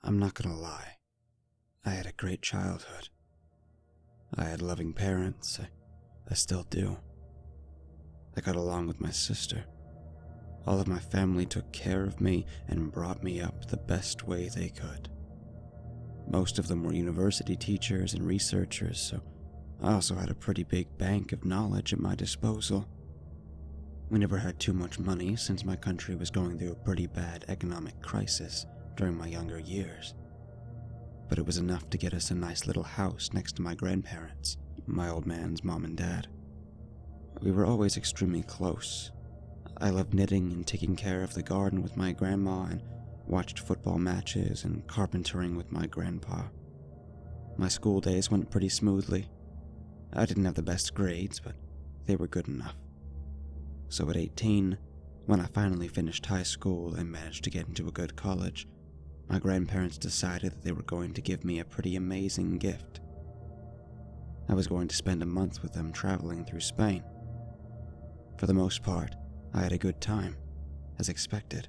I'm not gonna lie. I had a great childhood. I had loving parents. I still do. I got along with my sister. All of my family took care of me and brought me up the best way they could. Most of them were university teachers and researchers, so I also had a pretty big bank of knowledge at my disposal. We never had too much money since my country was going through a pretty bad economic crisis during my younger years. But it was enough to get us a nice little house next to my grandparents, my old man's mom and dad. We were always extremely close. I loved knitting and taking care of the garden with my grandma and watched football matches and carpentering with my grandpa. My school days went pretty smoothly. I didn't have the best grades, but they were good enough. So at 18, when I finally finished high school and managed to get into a good college, my grandparents decided that they were going to give me a pretty amazing gift. I was going to spend a month with them traveling through Spain. For the most part, I had a good time, as expected.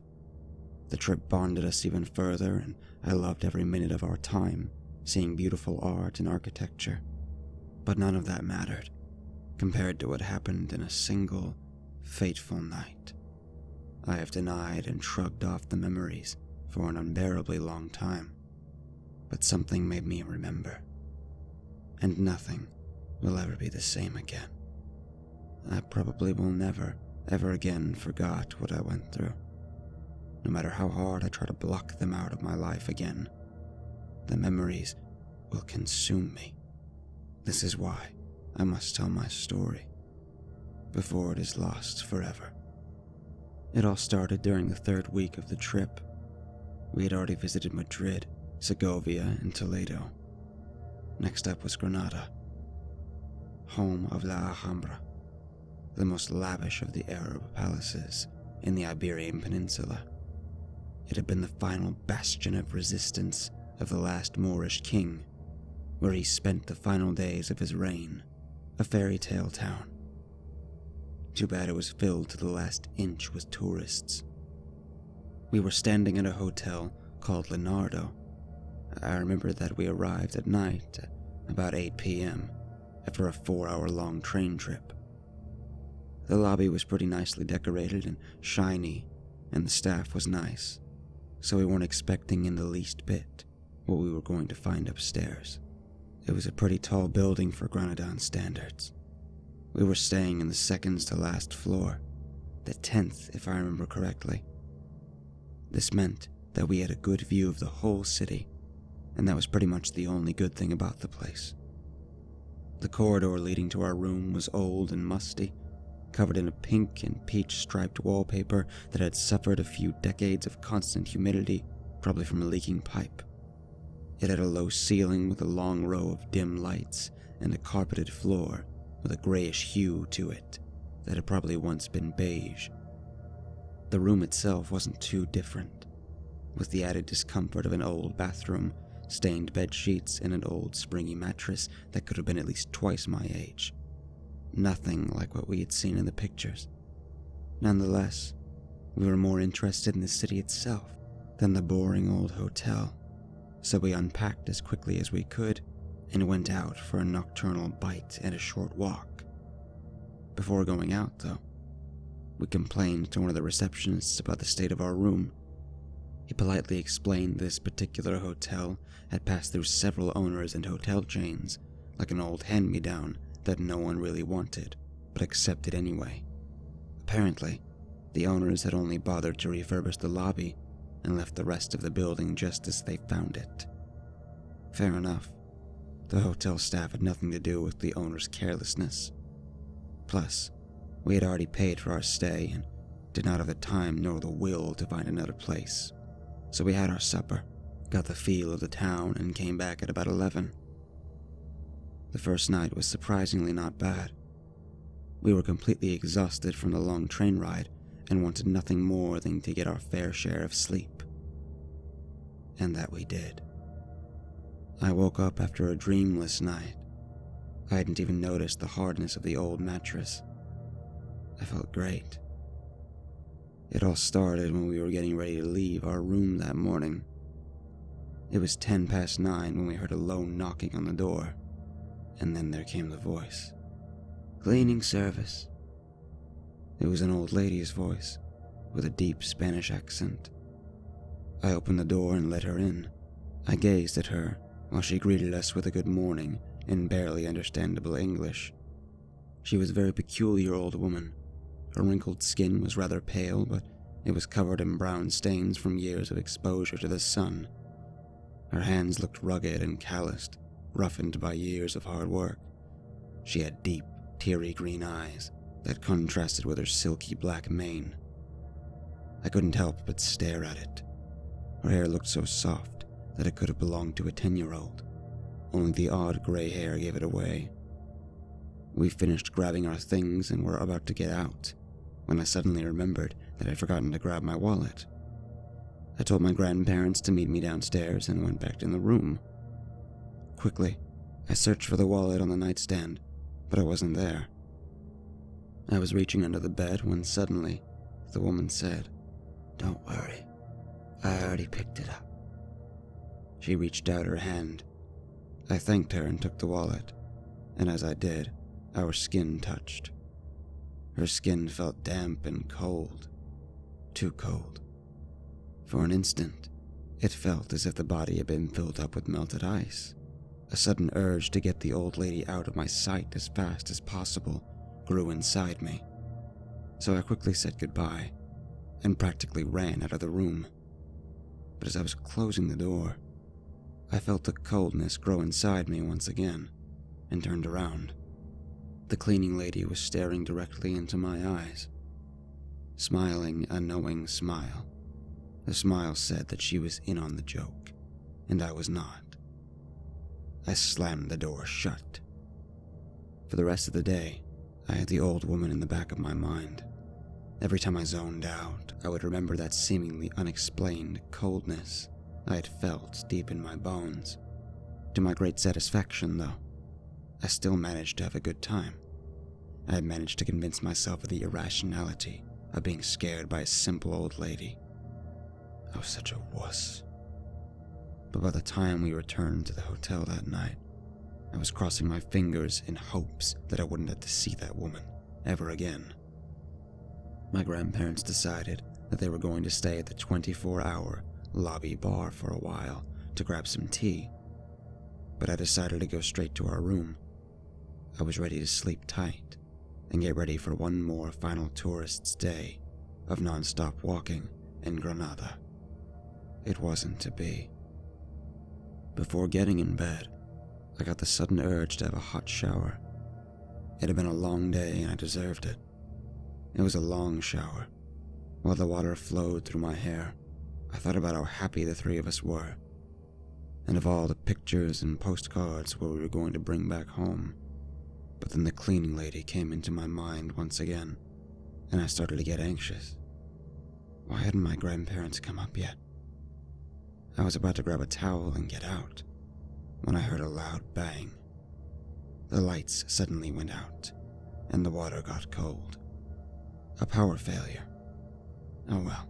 The trip bonded us even further, and I loved every minute of our time, seeing beautiful art and architecture. But none of that mattered, compared to what happened in a single, fateful night. I have denied and shrugged off the memories for an unbearably long time, but something made me remember. And nothing will ever be the same again. I probably will never, ever again forget what I went through. No matter how hard I try to block them out of my life again, the memories will consume me. This is why I must tell my story before it is lost forever. It all started during the third week of the trip. We had already visited Madrid, Segovia, and Toledo. Next up was Granada, home of La Alhambra, the most lavish of the Arab palaces in the Iberian Peninsula. It had been the final bastion of resistance of the last Moorish king, where he spent the final days of his reign, a fairy tale town. Too bad it was filled to the last inch with tourists. We were standing at a hotel called Leonardo. I remember that we arrived at night at about 8 p.m. after a 4-hour-long train trip. The lobby was pretty nicely decorated and shiny, and the staff was nice, so we weren't expecting in the least bit what we were going to find upstairs. It was a pretty tall building for Granadan standards. We were staying in the second to last floor, the 10th if I remember correctly. This meant that we had a good view of the whole city, and that was pretty much the only good thing about the place. The corridor leading to our room was old and musty, covered in a pink and peach-striped wallpaper that had suffered a few decades of constant humidity, probably from a leaking pipe. It had a low ceiling with a long row of dim lights and a carpeted floor with a grayish hue to it that had probably once been beige. The room itself wasn't too different, with the added discomfort of an old bathroom, stained bed sheets, and an old springy mattress that could have been at least twice my age. Nothing like what we had seen in the pictures. Nonetheless, we were more interested in the city itself than the boring old hotel, so we unpacked as quickly as we could and went out for a nocturnal bite and a short walk. Before going out, though, we complained to one of the receptionists about the state of our room. He politely explained this particular hotel had passed through several owners and hotel chains, like an old hand-me-down that no one really wanted, but accepted anyway. Apparently, the owners had only bothered to refurbish the lobby and left the rest of the building just as they found it. Fair enough. The hotel staff had nothing to do with the owner's carelessness. Plus, we had already paid for our stay and did not have the time nor the will to find another place. So we had our supper, got the feel of the town, and came back at about 11. The first night was surprisingly not bad. We were completely exhausted from the long train ride and wanted nothing more than to get our fair share of sleep. And that we did. I woke up after a dreamless night. I hadn't even noticed the hardness of the old mattress. I felt great. It all started when we were getting ready to leave our room that morning. It was 9:10 when we heard a low knocking on the door, and then there came the voice. "Cleaning service." It was an old lady's voice, with a deep Spanish accent. I opened the door and let her in. I gazed at her while she greeted us with a good morning in barely understandable English. She was a very peculiar old woman. Her wrinkled skin was rather pale, but it was covered in brown stains from years of exposure to the sun. Her hands looked rugged and calloused, roughened by years of hard work. She had deep, teary green eyes that contrasted with her silky black mane. I couldn't help but stare at it. Her hair looked so soft that it could have belonged to a 10-year-old. Only the odd gray hair gave it away. We finished grabbing our things and were about to get out when I suddenly remembered that I'd forgotten to grab my wallet. I told my grandparents to meet me downstairs and went back in the room. Quickly, I searched for the wallet on the nightstand, but it wasn't there. I was reaching under the bed when suddenly the woman said, "Don't worry, I already picked it up." She reached out her hand. I thanked her and took the wallet, and as I did, our skin touched. Her skin felt damp and cold, too cold. For an instant, it felt as if the body had been filled up with melted ice. A sudden urge to get the old lady out of my sight as fast as possible grew inside me, so I quickly said goodbye and practically ran out of the room. But as I was closing the door, I felt the coldness grow inside me once again and turned around. The cleaning lady was staring directly into my eyes, smiling a knowing smile. The smile said that she was in on the joke, and I was not. I slammed the door shut. For the rest of the day, I had the old woman in the back of my mind. Every time I zoned out, I would remember that seemingly unexplained coldness I had felt deep in my bones. To my great satisfaction, though, I still managed to have a good time. I had managed to convince myself of the irrationality of being scared by a simple old lady. I was such a wuss. But by the time we returned to the hotel that night, I was crossing my fingers in hopes that I wouldn't have to see that woman ever again. My grandparents decided that they were going to stay at the 24-hour lobby bar for a while to grab some tea, but I decided to go straight to our room. I was ready to sleep tight and get ready for one more final tourist's day of non-stop walking in Granada. It wasn't to be. Before getting in bed, I got the sudden urge to have a hot shower. It had been a long day and I deserved it. It was a long shower. While the water flowed through my hair, I thought about how happy the three of us were, and of all the pictures and postcards where we were going to bring back home. But then the cleaning lady came into my mind once again, and I started to get anxious. Why hadn't my grandparents come up yet? I was about to grab a towel and get out when I heard a loud bang. The lights suddenly went out, and the water got cold. A power failure. Oh well.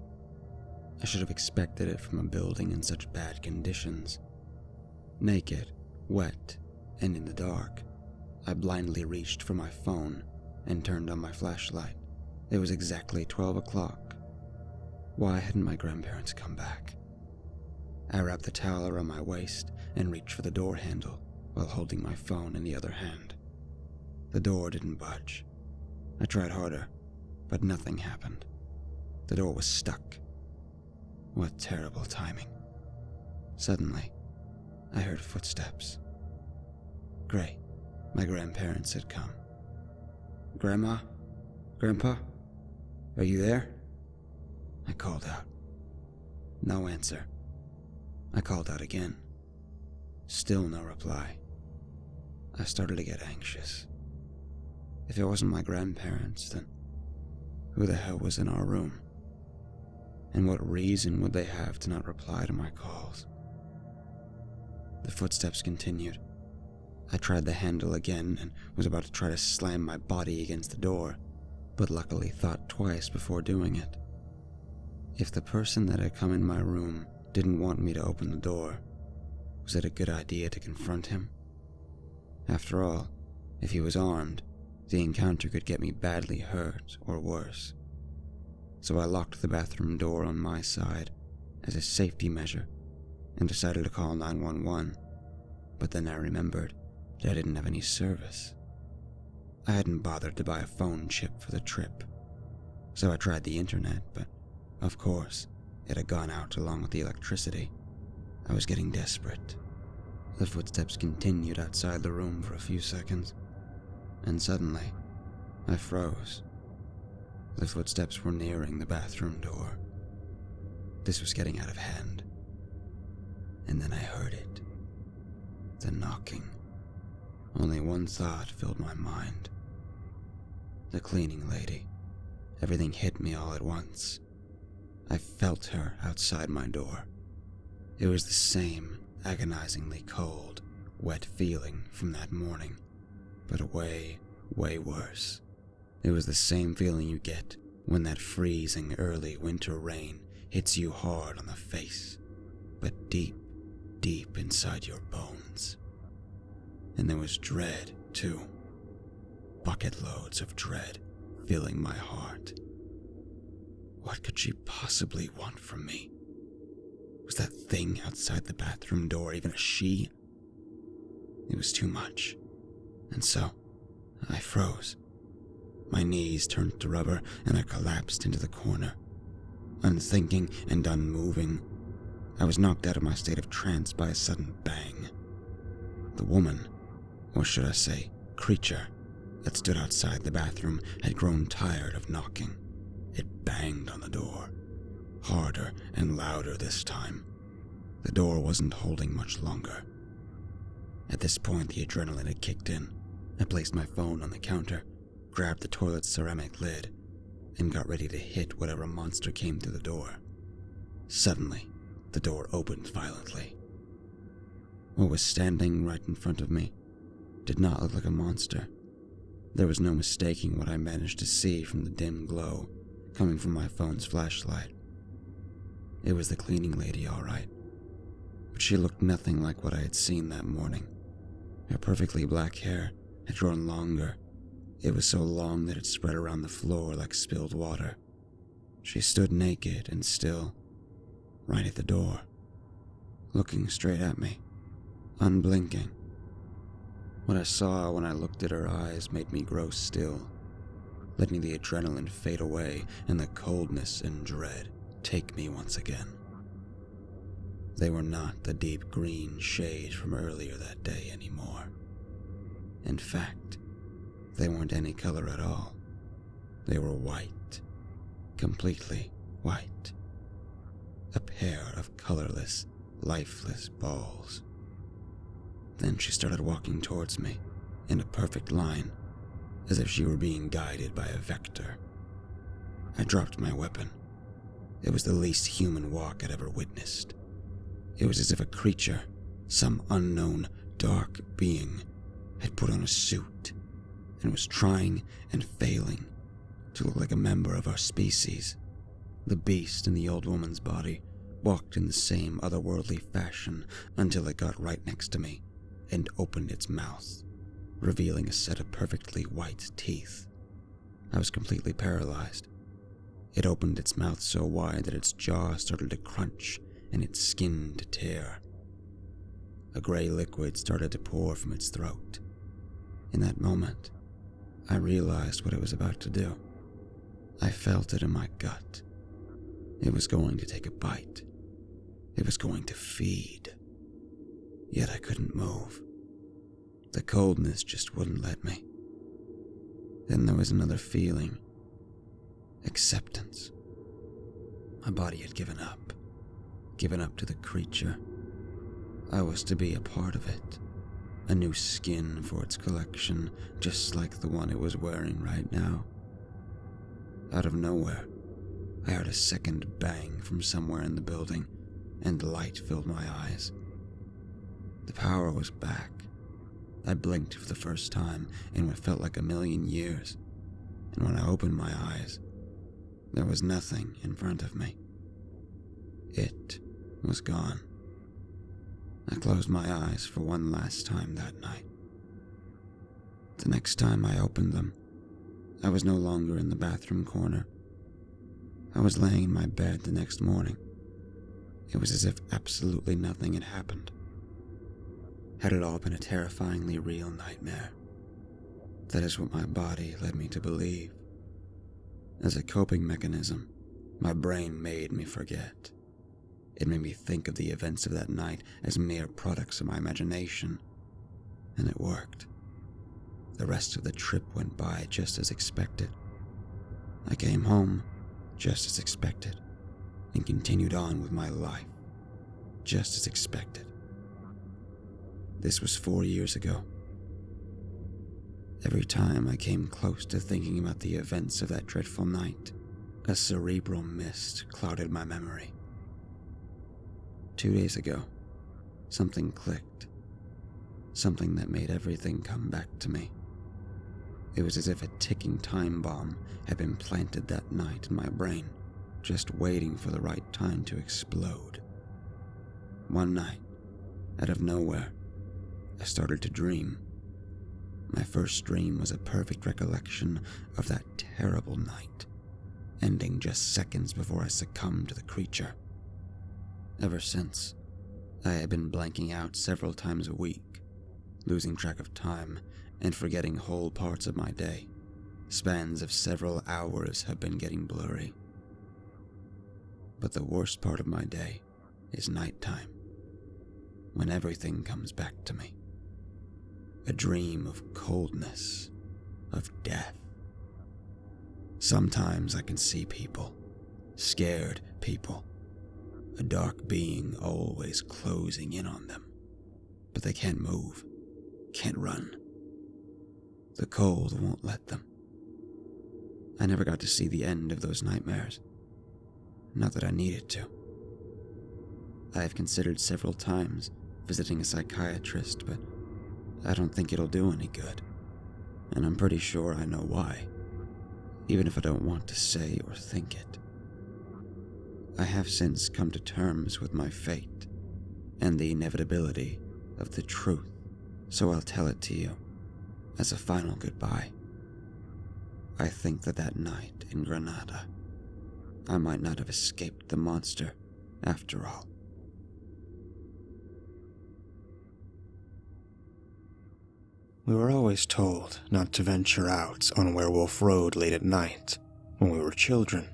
I should have expected it from a building in such bad conditions. Naked, wet, and in the dark, I blindly reached for my phone and turned on my flashlight. It was exactly 12 o'clock. Why hadn't my grandparents come back? I wrapped the towel around my waist and reached for the door handle while holding my phone in the other hand. The door didn't budge. I tried harder, but nothing happened. The door was stuck. What terrible timing. Suddenly, I heard footsteps. Great, my grandparents had come. "Grandma? Grandpa? Are you there?" I called out. No answer. I called out again. Still no reply. I started to get anxious. If it wasn't my grandparents, then who the hell was in our room? And what reason would they have to not reply to my calls? The footsteps continued. I tried the handle again and was about to try to slam my body against the door, but luckily thought twice before doing it. If the person that had come in my room didn't want me to open the door, Was it a good idea to confront him? After all, if he was armed, the encounter could get me badly hurt or worse. So I locked the bathroom door on my side as a safety measure and decided to call 911, but then I remembered that I didn't have any service. I hadn't bothered to buy a phone chip for the trip, so I tried the internet, but of course, it had gone out along with the electricity. I was getting desperate. The footsteps continued outside the room for a few seconds, and suddenly, I froze. The footsteps were nearing the bathroom door. This was getting out of hand. And then I heard it. The knocking. Only one thought filled my mind. The cleaning lady. Everything hit me all at once. I felt her outside my door. It was the same agonizingly cold, wet feeling from that morning, but way, way worse. It was the same feeling you get when that freezing early winter rain hits you hard on the face, but deep, deep inside your bones. And there was dread, too. Bucket loads of dread filling my heart. What could she possibly want from me? Was that thing outside the bathroom door even a she? It was too much, and so I froze. My knees turned to rubber and I collapsed into the corner. Unthinking and unmoving, I was knocked out of my state of trance by a sudden bang. The woman, or should I say, creature, that stood outside the bathroom had grown tired of knocking. It banged on the door, harder and louder this time. The door wasn't holding much longer. At this point, the adrenaline had kicked in. I placed my phone on the counter, grabbed the toilet's ceramic lid, and got ready to hit whatever monster came through the door. Suddenly, the door opened violently. What was standing right in front of me did not look like a monster. There was no mistaking what I managed to see from the dim glow coming from my phone's flashlight. It was the cleaning lady, all right, but she looked nothing like what I had seen that morning. Her perfectly black hair had grown longer. It was so long that it spread around the floor like spilled water. She stood naked and still, right at the door, looking straight at me, unblinking. What I saw when I looked at her eyes made me grow still, letting the adrenaline fade away and the coldness and dread take me once again. They were not the deep green shade from earlier that day anymore. In fact, they weren't any color at all. They were white, completely white. A pair of colorless, lifeless balls. Then she started walking towards me, in a perfect line, as if she were being guided by a vector. I dropped my weapon. It was the least human walk I'd ever witnessed. It was as if a creature, some unknown, dark being, had put on a suit and was trying and failing to look like a member of our species. The beast in the old woman's body walked in the same otherworldly fashion until it got right next to me and opened its mouth, revealing a set of perfectly white teeth. I was completely paralyzed. It opened its mouth so wide that its jaw started to crunch and its skin to tear. A gray liquid started to pour from its throat. In that moment, I realized what it was about to do. I felt it in my gut. It was going to take a bite. It was going to feed. Yet I couldn't move. The coldness just wouldn't let me. Then there was another feeling. Acceptance. My body had given up to the creature. I was to be a part of it. A new skin for its collection, just like the one it was wearing right now. Out of nowhere, I heard a second bang from somewhere in the building, and light filled my eyes. The power was back. I blinked for the first time in what felt like a million years, and when I opened my eyes, there was nothing in front of me. It was gone. I closed my eyes for one last time that night. The next time I opened them, I was no longer in the bathroom corner. I was laying in my bed the next morning. It was as if absolutely nothing had happened. Had it all been a terrifyingly real nightmare? That is what my body led me to believe. As a coping mechanism, my brain made me forget. It made me think of the events of that night as mere products of my imagination. And it worked. The rest of the trip went by just as expected. I came home just as expected, and continued on with my life just as expected. This was 4 years ago. Every time I came close to thinking about the events of that dreadful night, a cerebral mist clouded my memory. 2 days ago, something clicked. Something that made everything come back to me. It was as if a ticking time bomb had been planted that night in my brain, just waiting for the right time to explode. One night, out of nowhere, I started to dream. My first dream was a perfect recollection of that terrible night, ending just seconds before I succumbed to the creature. Ever since, I had been blanking out several times a week, losing track of time and forgetting whole parts of my day. Spans of several hours have been getting blurry. But the worst part of my day is nighttime, when everything comes back to me. A dream of coldness, of death. Sometimes I can see people, scared people, a dark being always closing in on them, but they can't move, can't run. The cold won't let them. I never got to see the end of those nightmares. Not that I needed to. I have considered several times visiting a psychiatrist, but I don't think it'll do any good. And I'm pretty sure I know why, even if I don't want to say or think it. I have since come to terms with my fate and the inevitability of the truth, so I'll tell it to you as a final goodbye. I think that night in Granada, I might not have escaped the monster after all. We were always told not to venture out on Werewolf Road late at night when we were children,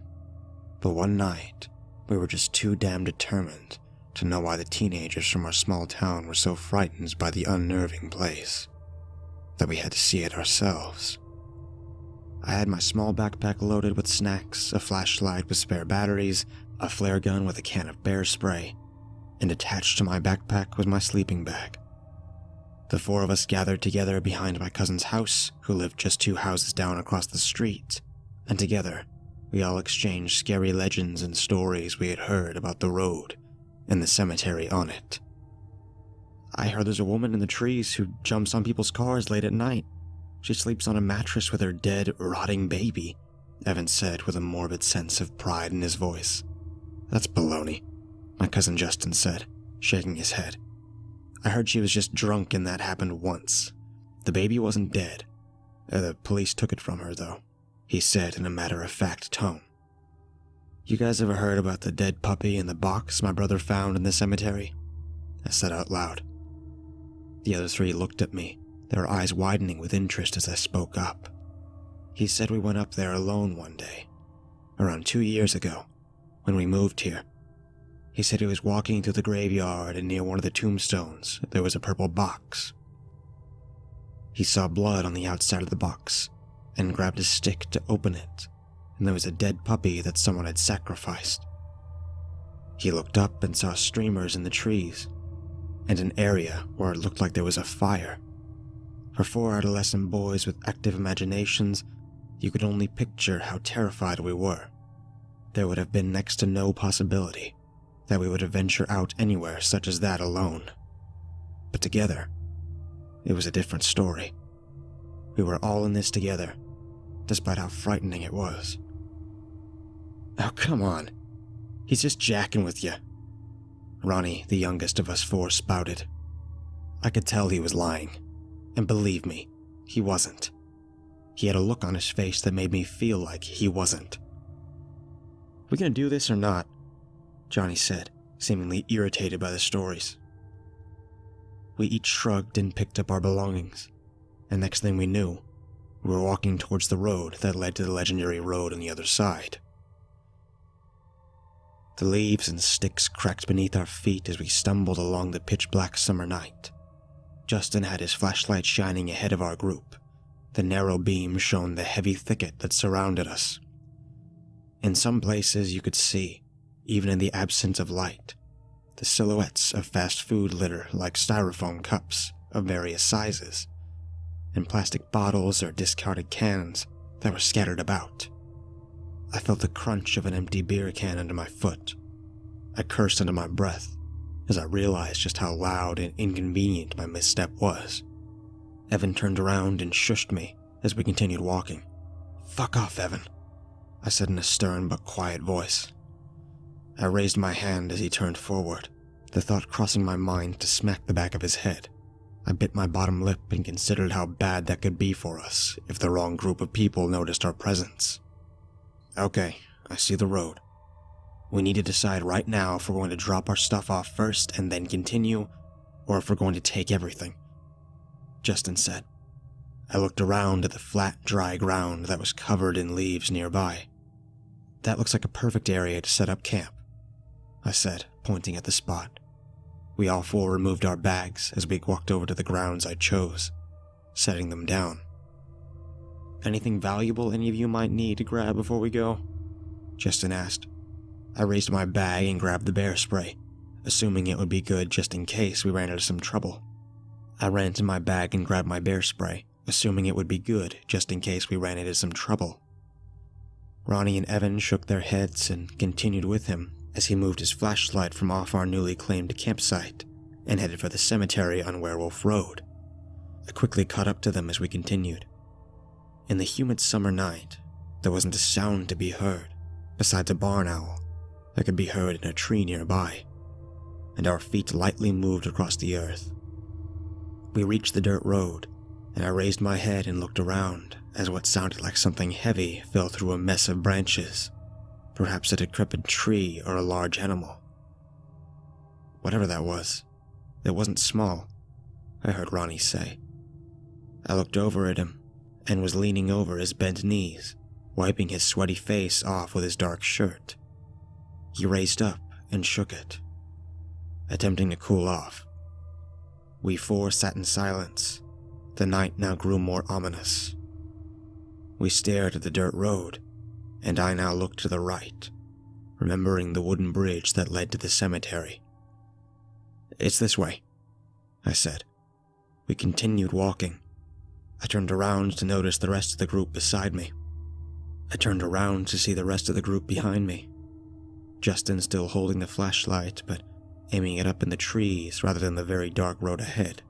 but one night we were just too damn determined to know why the teenagers from our small town were so frightened by the unnerving place that we had to see it ourselves. I had my small backpack loaded with snacks, a flashlight with spare batteries, a flare gun with a can of bear spray, and attached to my backpack was my sleeping bag. The four of us gathered together behind my cousin's house, who lived just 2 houses down across the street, and together we all exchanged scary legends and stories we had heard about the road and the cemetery on it. I heard there's a woman in the trees who jumps on people's cars late at night. She sleeps on a mattress with her dead, rotting baby, Evan said with a morbid sense of pride in his voice. That's baloney, my cousin Justin said, shaking his head. I heard she was just drunk and that happened once. The baby wasn't dead. The police took it from her, though, he said in a matter-of-fact tone. You guys ever heard about the dead puppy in the box my brother found in the cemetery? I said out loud. The other 3 looked at me, their eyes widening with interest as I spoke up. He said we went up there alone one day, around 2 years ago, when we moved here. He said he was walking through the graveyard and near one of the tombstones there was a purple box. He saw blood on the outside of the box and grabbed a stick to open it, and there was a dead puppy that someone had sacrificed. He looked up and saw streamers in the trees, and an area where it looked like there was a fire. For 4 adolescent boys with active imaginations, you could only picture how terrified we were. There would have been next to no possibility that we would venture out anywhere such as that alone. But together, it was a different story. We were all in this together, despite how frightening it was. Oh, come on. He's just jacking with you. Ronnie, the youngest of us four, spouted. I could tell he was lying, and believe me, he wasn't. He had a look on his face that made me feel like he wasn't. "We gonna do this or not?" Johnny said, seemingly irritated by the stories. We each shrugged and picked up our belongings, and next thing we knew, we were walking towards the road that led to the legendary road on the other side. The leaves and sticks cracked beneath our feet as we stumbled along the pitch-black summer night. Justin had his flashlight shining ahead of our group. The narrow beam shone the heavy thicket that surrounded us. In some places you could see, even in the absence of light, the silhouettes of fast food litter like styrofoam cups of various sizes, and plastic bottles or discarded cans that were scattered about. I felt the crunch of an empty beer can under my foot. I cursed under my breath as I realized just how loud and inconvenient my misstep was. Evan turned around and shushed me as we continued walking. "Fuck off, Evan," I said in a stern but quiet voice. I raised my hand as he turned forward, the thought crossing my mind to smack the back of his head. I bit my bottom lip and considered how bad that could be for us if the wrong group of people noticed our presence. "Okay, I see the road. We need to decide right now if we're going to drop our stuff off first and then continue, or if we're going to take everything," Justin said. I looked around at the flat, dry ground that was covered in leaves nearby. "That looks like a perfect area to set up camp," I said, pointing at the spot. We all four removed our bags as we walked over to the grounds I chose, setting them down. "Anything valuable any of you might need to grab before we go?" Justin asked. I raised my bag and grabbed the bear spray, assuming it would be good just in case we ran into some trouble. I ran to my bag and grabbed my bear spray, assuming it would be good just in case we ran into some trouble. Ronnie and Evan shook their heads and continued with him as he moved his flashlight from off our newly claimed campsite and headed for the cemetery on Werewolf Road. I quickly caught up to them as we continued. In the humid summer night, there wasn't a sound to be heard, besides a barn owl that could be heard in a tree nearby, and our feet lightly moved across the earth. We reached the dirt road, and I raised my head and looked around as what sounded like something heavy fell through a mess of branches, perhaps a decrepit tree or a large animal. Whatever that was, it wasn't small, I heard Ronnie say. I looked over at him and was leaning over his bent knees, wiping his sweaty face off with his dark shirt. He raised up and shook it, attempting to cool off. We four sat in silence. The night now grew more ominous. We stared at the dirt road, and I now looked to the right, remembering the wooden bridge that led to the cemetery. "It's this way," I said. We continued walking. I turned around to notice the rest of the group beside me. I turned around to see the rest of the group behind me. Justin still holding the flashlight, but aiming it up in the trees rather than the very dark road ahead.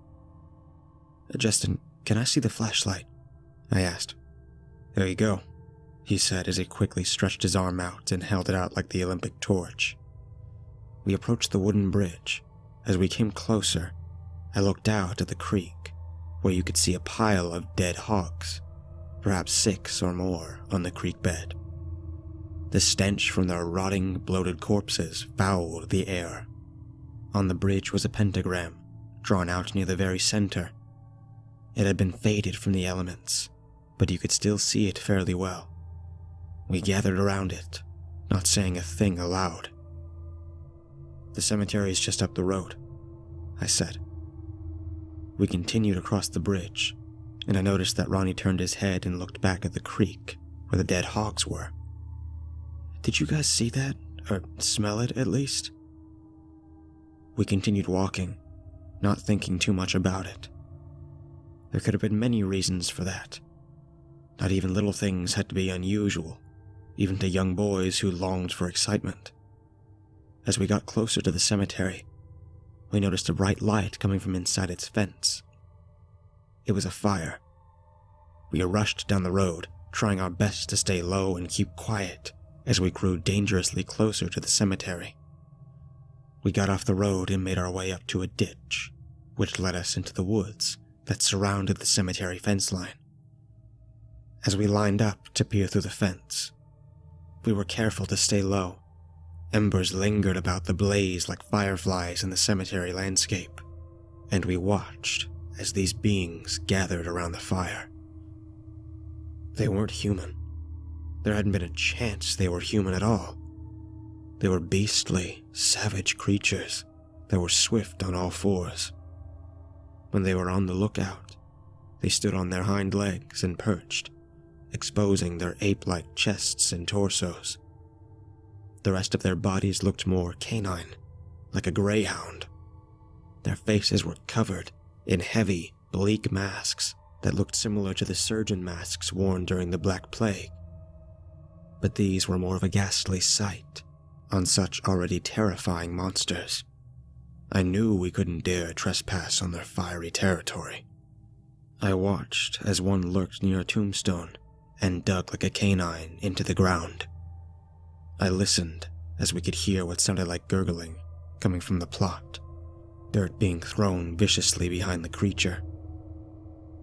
"Justin, can I see the flashlight?" I asked. "There you go," he said as he quickly stretched his arm out and held it out like the Olympic torch. We approached the wooden bridge. As we came closer, I looked out at the creek, where you could see a pile of dead hogs, perhaps 6 or more, on the creek bed. The stench from their rotting, bloated corpses fouled the air. On the bridge was a pentagram, drawn out near the very center. It had been faded from the elements, but you could still see it fairly well. We gathered around it, not saying a thing aloud. "The cemetery is just up the road," I said. We continued across the bridge, and I noticed that Ronnie turned his head and looked back at the creek where the dead hogs were. "Did you guys see that? Or smell it, at least?" We continued walking, not thinking too much about it. There could have been many reasons for that. Not even little things had to be unusual, even to young boys who longed for excitement. As we got closer to the cemetery, we noticed a bright light coming from inside its fence. It was a fire. We rushed down the road, trying our best to stay low and keep quiet as we grew dangerously closer to the cemetery. We got off the road and made our way up to a ditch, which led us into the woods that surrounded the cemetery fence line. As we lined up to peer through the fence, we were careful to stay low. Embers lingered about the blaze like fireflies in the cemetery landscape, and we watched as these beings gathered around the fire. They weren't human. There hadn't been a chance they were human at all. They were beastly, savage creatures that were swift on all fours. When they were on the lookout, they stood on their hind legs and perched, exposing their ape-like chests and torsos. The rest of their bodies looked more canine, like a greyhound. Their faces were covered in heavy, bleak masks that looked similar to the surgeon masks worn during the Black Plague. But these were more of a ghastly sight on such already terrifying monsters. I knew we couldn't dare trespass on their fiery territory. I watched as one lurked near a tombstone and dug like a canine into the ground. I listened as we could hear what sounded like gurgling coming from the plot, dirt being thrown viciously behind the creature.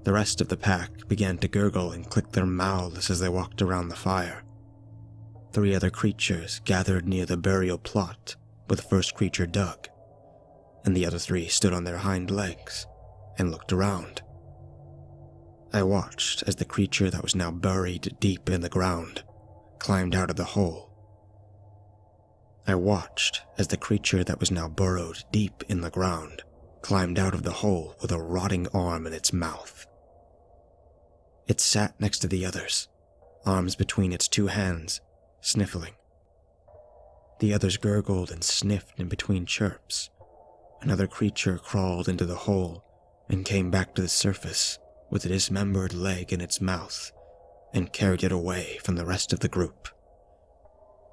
The rest of the pack began to gurgle and click their mouths as they walked around the fire. 3 other creatures gathered near the burial plot where the first creature dug, and the other 3 stood on their hind legs and looked around. I watched as the creature that was now buried deep in the ground climbed out of the hole. I watched as the creature that was now burrowed deep in the ground climbed out of the hole with a rotting arm in its mouth. It sat next to the others, arms between its 2 hands, sniffling. The others gurgled and sniffed in between chirps. Another creature crawled into the hole and came back to the surface with a dismembered leg in its mouth and carried it away from the rest of the group.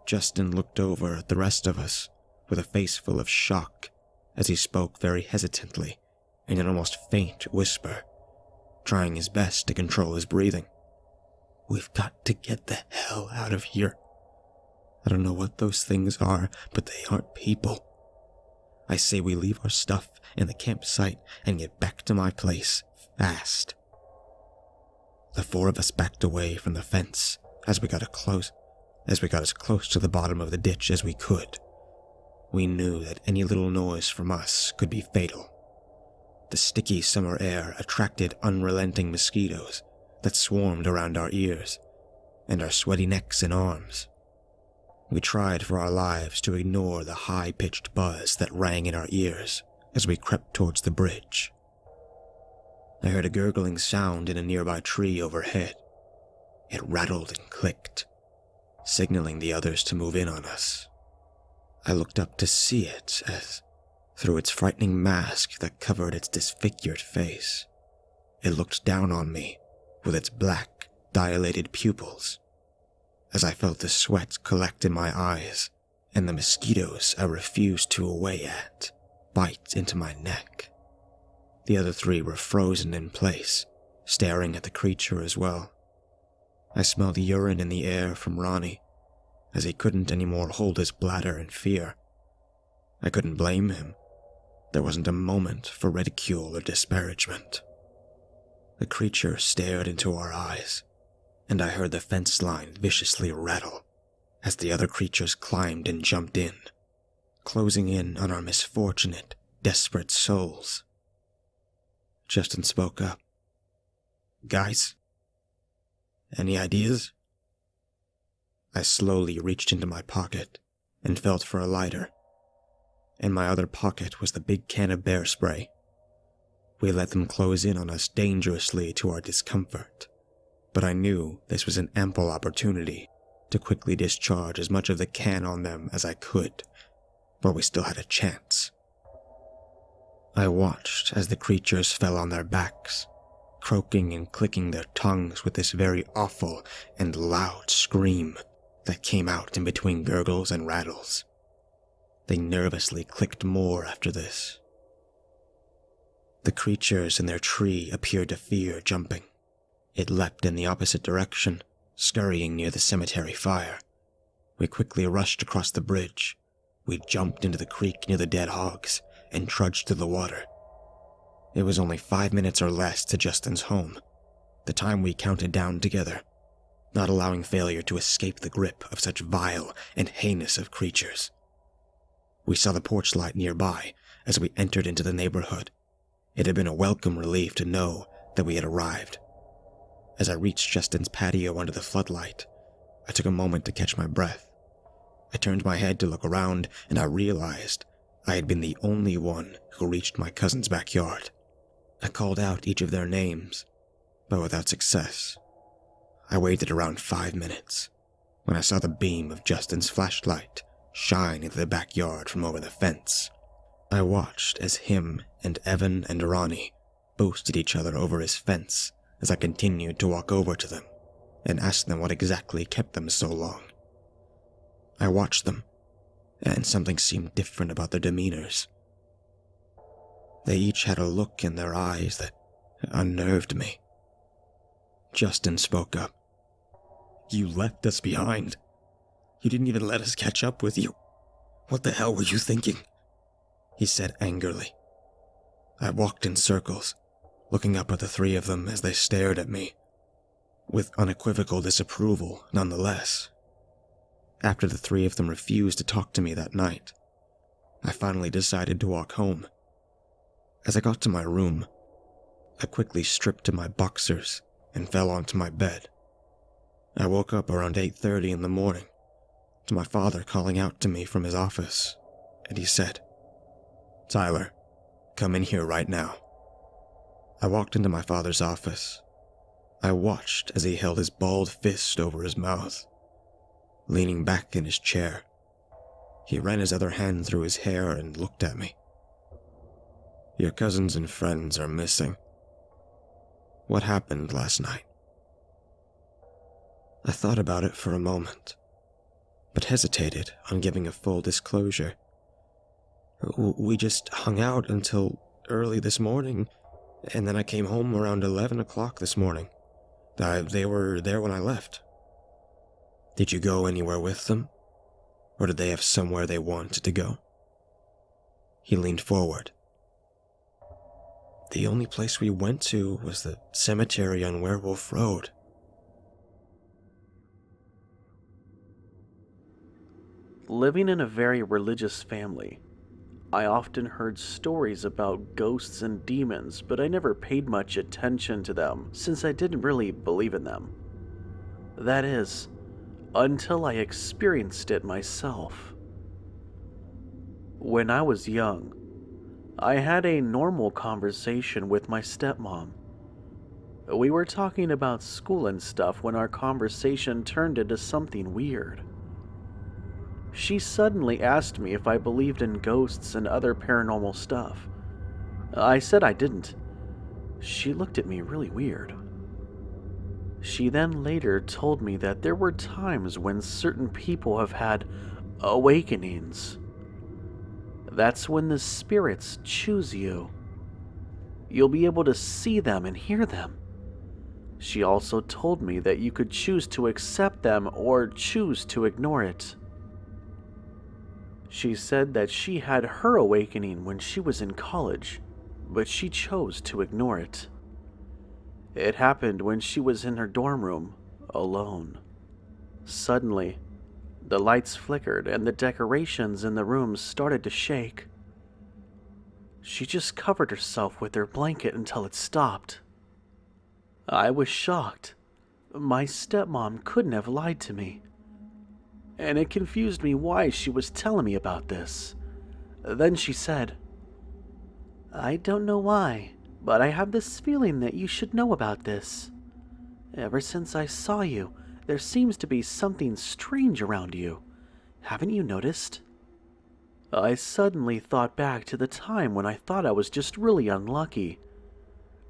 Justin looked over at the rest of us with a face full of shock as he spoke very hesitantly in an almost faint whisper, trying his best to control his breathing. "We've got to get the hell out of here. I don't know what those things are, but they aren't people. I say we leave our stuff in the campsite and get back to my place, fast." The 4 of us backed away from the fence as we got as close to the bottom of the ditch as we could. We knew that any little noise from us could be fatal. The sticky summer air attracted unrelenting mosquitoes that swarmed around our ears and our sweaty necks and arms. We tried for our lives to ignore the high-pitched buzz that rang in our ears as we crept towards the bridge. I heard a gurgling sound in a nearby tree overhead. It rattled and clicked, signaling the others to move in on us. I looked up to see it as, through its frightening mask that covered its disfigured face, it looked down on me with its black, dilated pupils. As I felt the sweat collect in my eyes and the mosquitoes I refused to away at bite into my neck. The other 3 were frozen in place, staring at the creature as well. I smelled urine in the air from Ronnie, as he couldn't anymore hold his bladder in fear. I couldn't blame him. There wasn't a moment for ridicule or disparagement. The creature stared into our eyes, and I heard the fence line viciously rattle as the other creatures climbed and jumped in, closing in on our misfortunate, desperate souls. Justin spoke up. "Guys, any ideas?" I slowly reached into my pocket and felt for a lighter. In my other pocket was the big can of bear spray. We let them close in on us dangerously to our discomfort, but I knew this was an ample opportunity to quickly discharge as much of the can on them as I could, while we still had a chance. I watched as the creatures fell on their backs, croaking and clicking their tongues with this very awful and loud scream that came out in between gurgles and rattles. They nervously clicked more after this. The creatures in their tree appeared to fear jumping. It leapt in the opposite direction, scurrying near the cemetery fire. We quickly rushed across the bridge, We jumped into the creek near the dead hogs and trudged to the water. It was only 5 minutes or less to Justin's home, the time we counted down together, not allowing failure to escape the grip of such vile and heinous of creatures. We saw the porch light nearby as we entered into the neighborhood. It had been a welcome relief to know that we had arrived. As I reached Justin's patio under the floodlight, I took a moment to catch my breath. I turned my head to look around, and I realized I had been the only one who reached my cousin's backyard. I called out each of their names, but without success. I waited around 5 minutes when I saw the beam of Justin's flashlight shine into the backyard from over the fence. I watched as him and Evan and Ronnie boosted each other over his fence as I continued to walk over to them and asked them what exactly kept them so long. I watched them, and something seemed different about their demeanors. They each had a look in their eyes that unnerved me. Justin spoke up. "You left us behind. You didn't even let us catch up with you. What the hell were you thinking?" he said angrily. I walked in circles, looking up at the three of them as they stared at me, with unequivocal disapproval nonetheless. After the three of them refused to talk to me that night, I finally decided to walk home. As I got to my room, I quickly stripped to my boxers and fell onto my bed. I woke up around 8:30 in the morning to my father calling out to me from his office, and he said, "Tyler, come in here right now." I walked into my father's office. I watched as he held his balled fist over his mouth. Leaning back in his chair, he ran his other hand through his hair and looked at me. "Your cousins and friends are missing. What happened last night?" I thought about it for a moment, but hesitated on giving a full disclosure. "We just hung out until early this morning, and then I came home around 11 o'clock this morning. They were there when I left." "Did you go anywhere with them? Or did they have somewhere they wanted to go?" He leaned forward. "The only place we went to was the cemetery on Werewolf Road." Living in a very religious family, I often heard stories about ghosts and demons, but I never paid much attention to them since I didn't really believe in them. That is, until I experienced it myself. When I was young, I had a normal conversation with my stepmom. We were talking about school and stuff when our conversation turned into something weird. She suddenly asked me if I believed in ghosts and other paranormal stuff. I said I didn't. She looked at me really weird. She then later told me that there were times when certain people have had awakenings. That's when the spirits choose you. You'll be able to see them and hear them. She also told me that you could choose to accept them or choose to ignore it. She said that she had her awakening when she was in college, but she chose to ignore it. It happened when she was in her dorm room, alone. Suddenly, the lights flickered and the decorations in the room started to shake. She just covered herself with her blanket until it stopped. I was shocked. My stepmom couldn't have lied to me. And it confused me why she was telling me about this. Then she said, "I don't know why, but I have this feeling that you should know about this. Ever since I saw you, there seems to be something strange around you. Haven't you noticed?" I suddenly thought back to the time when I thought I was just really unlucky.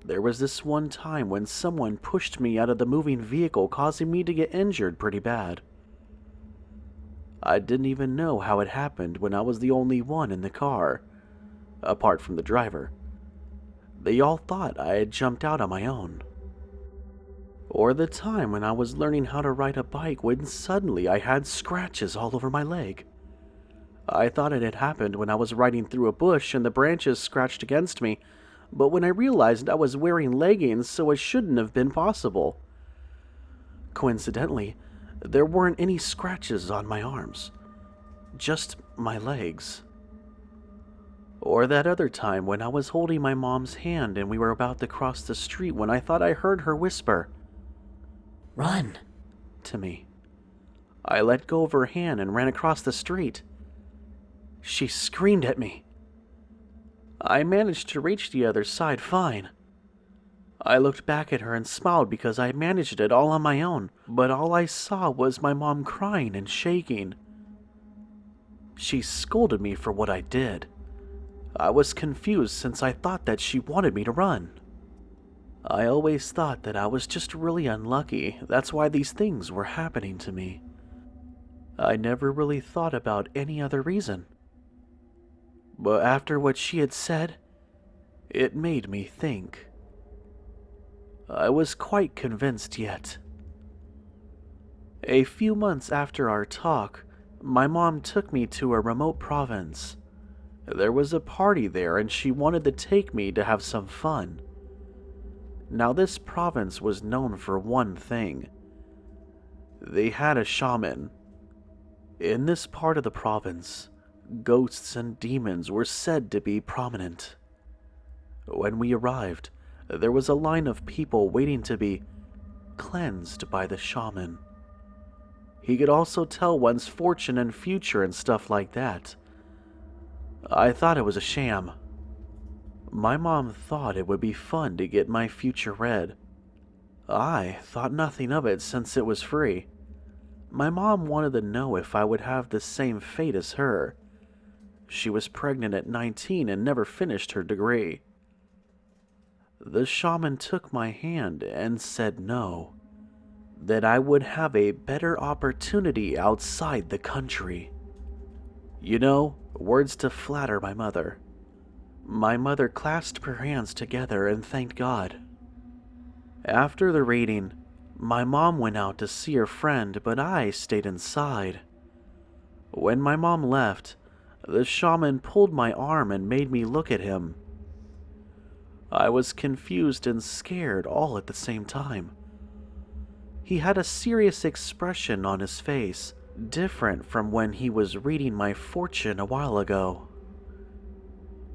There was this one time when someone pushed me out of the moving vehicle, causing me to get injured pretty bad. I didn't even know how it happened when I was the only one in the car, apart from the driver. They all thought I had jumped out on my own. Or the time when I was learning how to ride a bike when suddenly I had scratches all over my leg. I thought it had happened when I was riding through a bush and the branches scratched against me, but when I realized I was wearing leggings, so it shouldn't have been possible. Coincidentally, there weren't any scratches on my arms, just my legs. Or that other time when I was holding my mom's hand and we were about to cross the street when I thought I heard her whisper, "Run," to me. I let go of her hand and ran across the street. She screamed at me. I managed to reach the other side fine. I looked back at her and smiled because I managed it all on my own, but all I saw was my mom crying and shaking. She scolded me for what I did. I was confused since I thought that she wanted me to run. I always thought that I was just really unlucky. That's why these things were happening to me. I never really thought about any other reason. But after what she had said, it made me think. I was quite convinced yet. A few months after our talk, my mom took me to a remote province. There was a party there and she wanted to take me to have some fun. Now this province was known for one thing. They had a shaman. In this part of the province, ghosts and demons were said to be prominent. When we arrived, there was a line of people waiting to be cleansed by the shaman. He could also tell one's fortune and future and stuff like that. I thought it was a sham. My mom thought it would be fun to get my future read. I thought nothing of it since it was free. My mom wanted to know if I would have the same fate as her. She was pregnant at 19 and never finished her degree. The shaman took my hand and said no, that I would have a better opportunity outside the country. You know, words to flatter my mother. My mother clasped her hands together and thanked God. After the reading, my mom went out to see her friend, but I stayed inside. When my mom left, the shaman pulled my arm and made me look at him. I was confused and scared all at the same time. He had a serious expression on his face, different from when he was reading my fortune a while ago.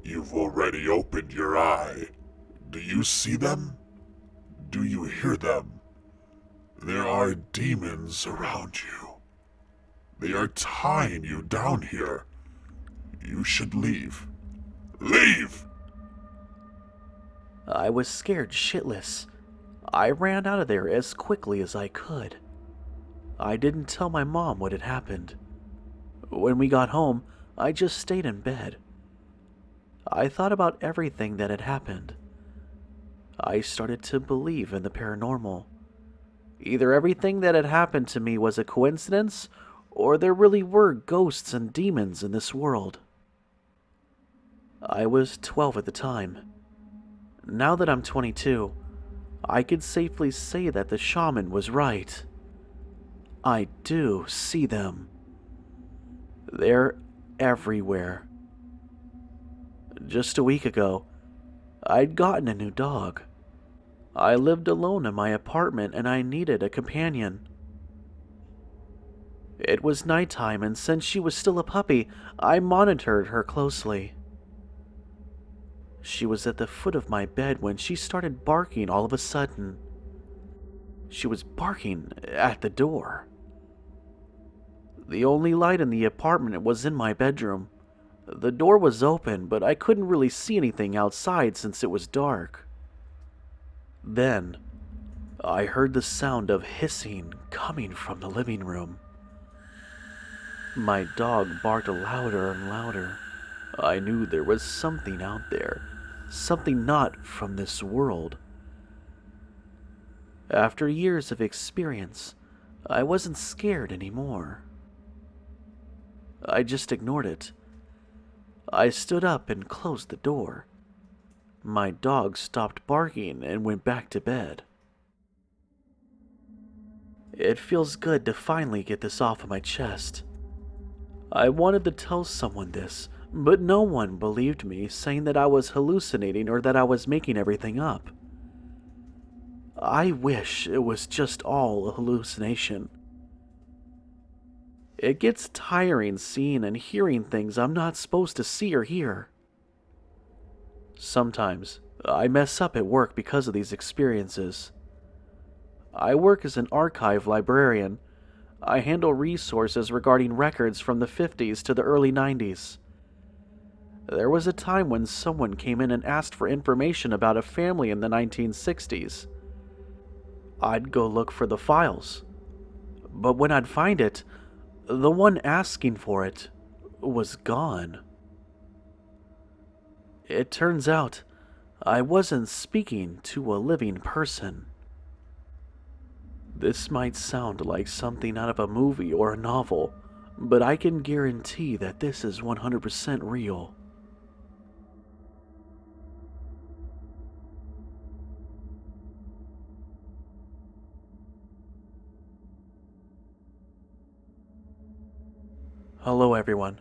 You've already opened your eye. Do you see them? Do you hear them? There are demons around you. They are tying you down here. You should leave. Leave! I was scared shitless. I ran out of there as quickly as I could. I didn't tell my mom what had happened. When we got home, I just stayed in bed. I thought about everything that had happened. I started to believe in the paranormal. Either everything that had happened to me was a coincidence, or there really were ghosts and demons in this world. I was 12 at the time. Now that I'm 22, I could safely say that the shaman was right. I do see them. They're everywhere. Just a week ago, I'd gotten a new dog. I lived alone in my apartment and I needed a companion. It was nighttime, and since she was still a puppy, I monitored her closely. She was at the foot of my bed when she started barking all of a sudden. She was barking at the door. The only light in the apartment was in my bedroom. The door was open, but I couldn't really see anything outside since it was dark. Then, I heard the sound of hissing coming from the living room. My dog barked louder and louder. I knew there was something out there, something not from this world. After years of experience, I wasn't scared anymore. I just ignored it. I stood up and closed the door. My dog stopped barking and went back to bed. It feels good to finally get this off of my chest. I wanted to tell someone this, but no one believed me, saying that I was hallucinating or that I was making everything up. I wish it was just all a hallucination. It gets tiring seeing and hearing things I'm not supposed to see or hear. Sometimes I mess up at work because of these experiences. I work as an archive librarian. I handle resources regarding records from the 50s to the early 90s. There was a time when someone came in and asked for information about a family in the 1960s. I'd go look for the files, but when I'd find it, the one asking for it was gone. It turns out I wasn't speaking to a living person. This might sound like something out of a movie or a novel, but I can guarantee that this is 100% real. Hello everyone.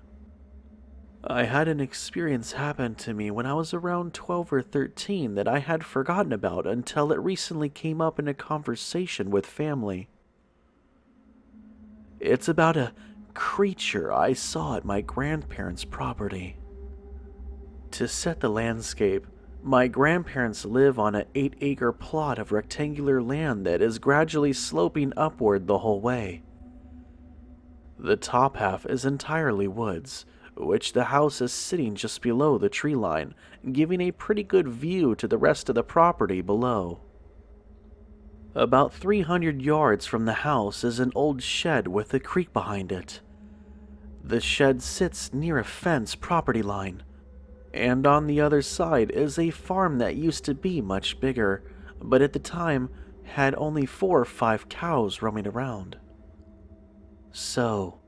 I had an experience happen to me when I was around 12 or 13 that I had forgotten about until it recently came up in a conversation with family. It's about a creature I saw at my grandparents' property. To set the landscape, my grandparents live on an 8-acre plot of rectangular land that is gradually sloping upward the whole way. The top half is entirely woods, which the house is sitting just below the tree line, giving a pretty good view to the rest of the property below. About 300 yards from the house is an old shed with a creek behind it. The shed sits near a fence property line, and on the other side is a farm that used to be much bigger, but at the time had only 4 or 5 cows roaming around. So,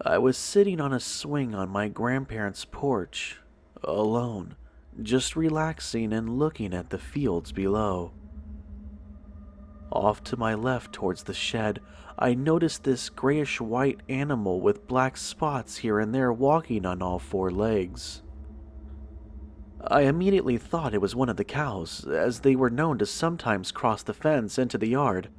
I was sitting on a swing on my grandparents' porch, alone, just relaxing and looking at the fields below. Off to my left towards the shed, I noticed this grayish-white animal with black spots here and there walking on all 4 legs. I immediately thought it was one of the cows, as they were known to sometimes cross the fence into the yard.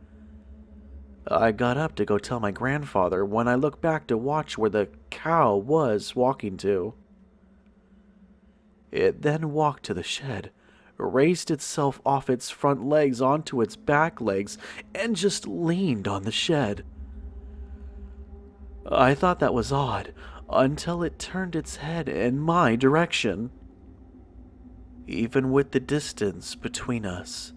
I got up to go tell my grandfather when I looked back to watch where the cow was walking to. It then walked to the shed, raised itself off its front legs onto its back legs, and just leaned on the shed. I thought that was odd, until it turned its head in my direction. Even with the distance between us,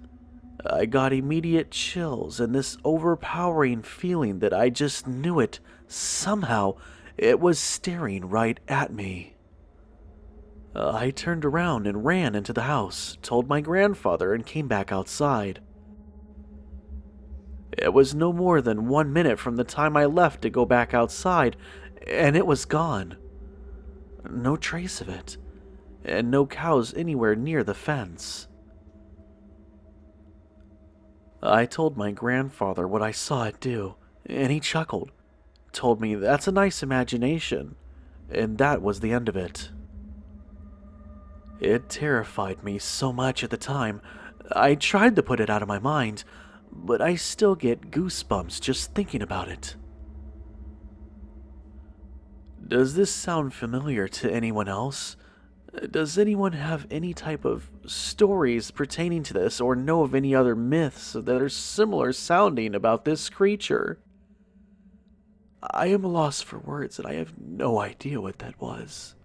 I got immediate chills and this overpowering feeling that I just knew it. Somehow, it was staring right at me. I turned around and ran into the house, told my grandfather, and came back outside. It was no more than 1 minute from the time I left to go back outside, and it was gone. No trace of it, and no cows anywhere near the fence. I told my grandfather what I saw it do, and he chuckled, told me that's a nice imagination, and that was the end of it. It terrified me so much at the time, I tried to put it out of my mind, but I still get goosebumps just thinking about it. Does this sound familiar to anyone else? Does anyone have any type of stories pertaining to this or know of any other myths that are similar sounding about this creature? I am lost for words and I have no idea what that was.